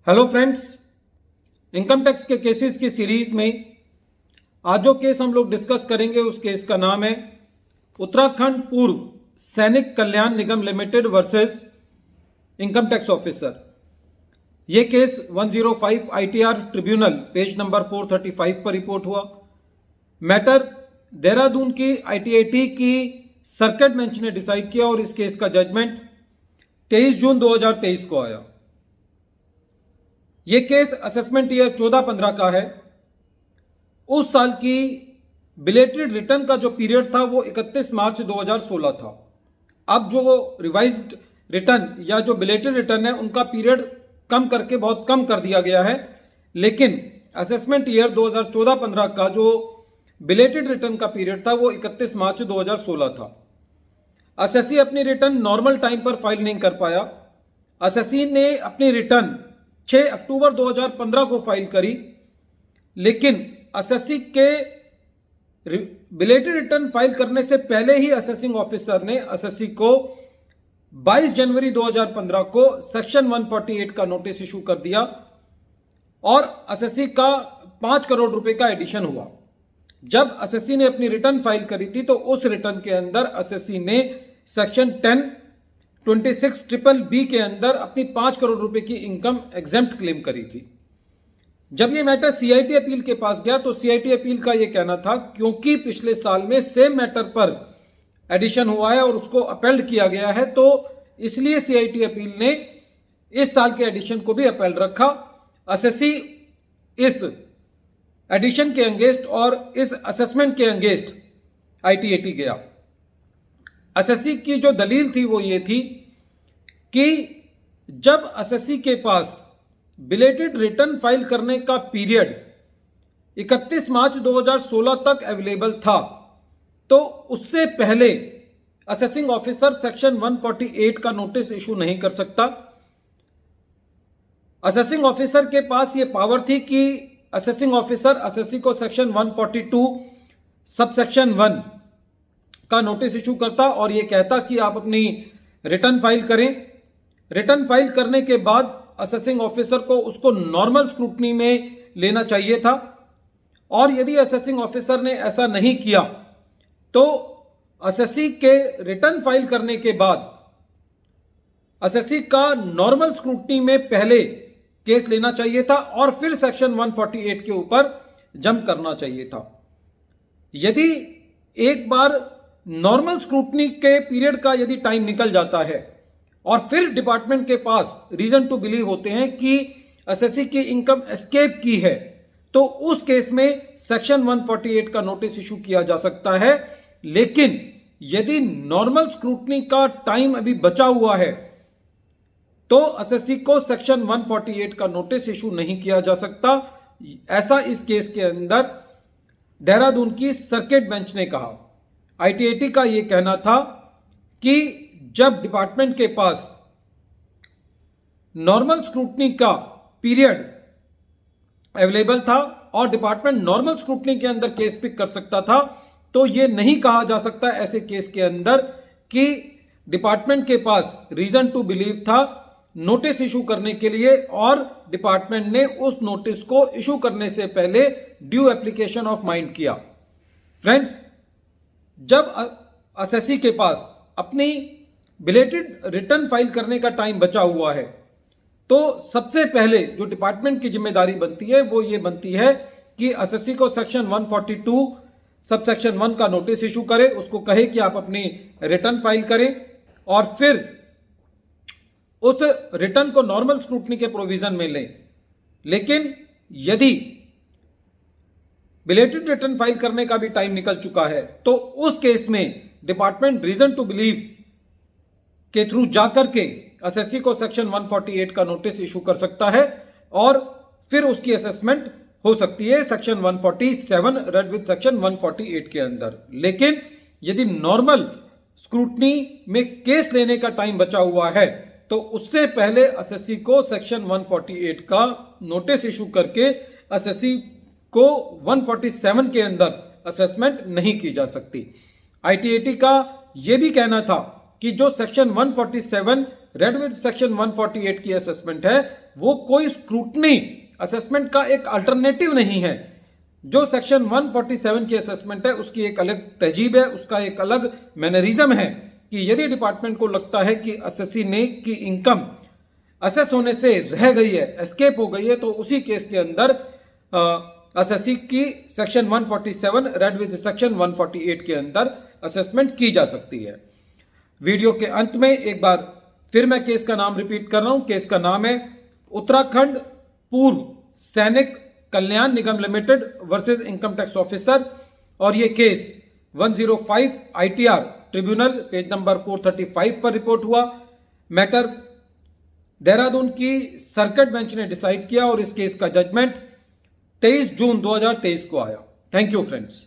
Hello friends, income tax के cases की series में आज जो केस हम लोग डिस्कस करेंगे उस केस का नाम है Uttarakhand Purv Sainik Kalyan Nigam limited versus income tax officer. ये case 105 ITR tribunal page number 435 पर रिपोर्ट हुआ। मैटर देहरादून की आईटीआईटी की सर्किट बेंच ने डिसाइड किया और इस केस का जजमेंट 23 जून 2023 को आया। यह केस असेसमेंट ईयर 14-15 का है। उस साल की बिलेटेड रिटर्न का जो पीरियड था वो 31 मार्च 2016 था। अब जो रिवाइज्ड रिटर्न या जो बिलेटेड रिटर्न है उनका पीरियड कम करके बहुत कम कर दिया गया है, लेकिन असेसमेंट ईयर 2014-15 का जो बिलेटेड रिटर्न का पीरियड था वो 31 मार्च 2016 था। असेसी अपनी रिटर्न नॉर्मल टाइम पर फाइल नहीं कर पाया। असेसी ने अपनी रिटर्न 6 अक्टूबर 2015 को फाइल करी, लेकिन असेसी के बिलेटेड रिटर्न फाइल करने से पहले ही असेसिंग ऑफिसर ने असेसी को 22 जनवरी 2015 को सेक्शन 148 का नोटिस इशू कर दिया और असेसी का 5 करोड़ रुपए का एडिशन हुआ। जब असेसी ने अपनी रिटर्न फाइल करी थी तो उस रिटर्न के अंदर असेसी ने सेक्शन 10(26) के अंदर अपनी 5 करोड़ रुपए की इनकम एग्जेम्प्ट क्लेम करी थी। जब यह मैटर सीआईटी अपील के पास गया तो सीआईटी अपील का यह कहना था क्योंकि पिछले साल में सेम मैटर पर एडिशन हुआ है और उसको अपेल्ड किया गया है, तो इसलिए सीआईटी अपील ने इस साल के एडिशन को भी अपेल्ड रखा। असेसी इस एडिशन के अगेंस्ट और इस असेसमेंट के अगेंस्ट आईटीएटी गया। असेसी की जो दलील थी वो ये थी कि जब असेसी के पास बिलेटेड रिटर्न फाइल करने का पीरियड 31 मार्च 2016 तक अवेलेबल था, तो उससे पहले असेसिंग ऑफिसर सेक्शन 148 का नोटिस इशू नहीं कर सकता। असेसिंग ऑफिसर के पास यह पावर थी कि असेसिंग ऑफिसर असेसी को सेक्शन 142 सबसेक्शन 1 का नोटिस इशू करता और यह कहता कि आप अपनी रिटर्न फाइल करें। रिटर्न फाइल करने के बाद असेसिंग ऑफिसर को उसको नॉर्मल स्क्रूटनी में लेना चाहिए था, और यदि असेसिंग ऑफिसर ने ऐसा नहीं किया तो असेसी के रिटर्न फाइल करने के बाद असेसी का नॉर्मल स्क्रूटनी में पहले केस लेना चाहिए था और फिर सेक्शन 148 के ऊपर जंप करना चाहिए था। यदि एक बार नॉर्मल स्क्रूटनी के पीरियड का यदि टाइम निकल जाता है और फिर डिपार्टमेंट के पास रीजन टू बिलीव होते हैं कि असेसी की इनकम एस्केप की है, तो उस केस में सेक्शन 148 का नोटिस इशू किया जा सकता है। लेकिन यदि नॉर्मल स्क्रूटनी का टाइम अभी बचा हुआ है तो असेसी को सेक्शन 148 का नोटिस इशू नहीं किया जा सकता। ऐसा इस केस के अंदर देहरादून की सर्किट बेंच ने कहा। आईटीआईटी का यह कहना था कि जब डिपार्टमेंट के पास नॉर्मल स्क्रूटनी का पीरियड अवेलेबल था और डिपार्टमेंट नॉर्मल स्क्रूटनी के अंदर केस पिक कर सकता था, तो यह नहीं कहा जा सकता ऐसे केस के अंदर कि डिपार्टमेंट के पास रीजन टू बिलीव था नोटिस इशू करने के लिए और डिपार्टमेंट ने उस नोटिस को इशू करने से पहले ड्यू एप्लीकेशन ऑफ माइंड किया। फ्रेंड्स, जब असेसी के पास अपनी बिलेटेड रिटर्न फाइल करने का टाइम बचा हुआ है तो सबसे पहले जो डिपार्टमेंट की जिम्मेदारी बनती है वो ये बनती है कि असेसी को सेक्शन 142 सबसेक्शन 1 का नोटिस इशू करे, उसको कहे कि आप अपनी रिटर्न फाइल करें और फिर उस रिटर्न को नॉर्मल स्क्रूटनी के प्रोविजन में लें। लेकिन यदि बिलेटेड रिटर्न फाइल करने का भी टाइम निकल चुका है तो उस केस में डिपार्टमेंट रीजन टू बिलीव के थ्रू जाकर के असेसी को सेक्शन 148 का नोटिस इशू कर सकता है और फिर उसकी असेसमेंट हो सकती है सेक्शन 147 रेड विद सेक्शन 148 के अंदर। लेकिन यदि नॉर्मल स्क्रूटनी में केस लेने का टाइम बचा हुआ है तो उससे पहले असेसी को सेक्शन 148 का नोटिस इशू करके असेसी को 147 के अंदर असेसमेंट नहीं की जा सकती। आईटीएटी का यह भी कहना था कि जो सेक्शन 147 रेड विद सेक्शन 148 की असेसमेंट है वो कोई स्क्रूटनी असेसमेंट का एक अल्टरनेटिव नहीं है। जो सेक्शन 147 की असेसमेंट है उसकी एक अलग तहजीब है, उसका एक अलग मैनरिज्म है कि यदि डिपार्टमेंट को लगता है कि असेसी ने की इनकम असेस होने से रह गई है, एस्केप हो गई है, तो उसी केस के अंदर असेसी की सेक्शन 147 रेड विद सेक्शन 148 के अंदर असेसमेंट की जा सकती है। वीडियो के अंत में एक बार फिर मैं केस का नाम रिपीट कर रहा हूं। केस का नाम है Uttarakhand Purv Sainik Kalyan Nigam limited versus income tax officer, और ये case 105 ITR tribunal page number 435 पर रिपोर्ट हुआ। मैटर देहरादून की सर्किट बेंच ने डिसाइड किया और इस केस का जजमेंट 23 जून 2023 को आया। Thank you friends.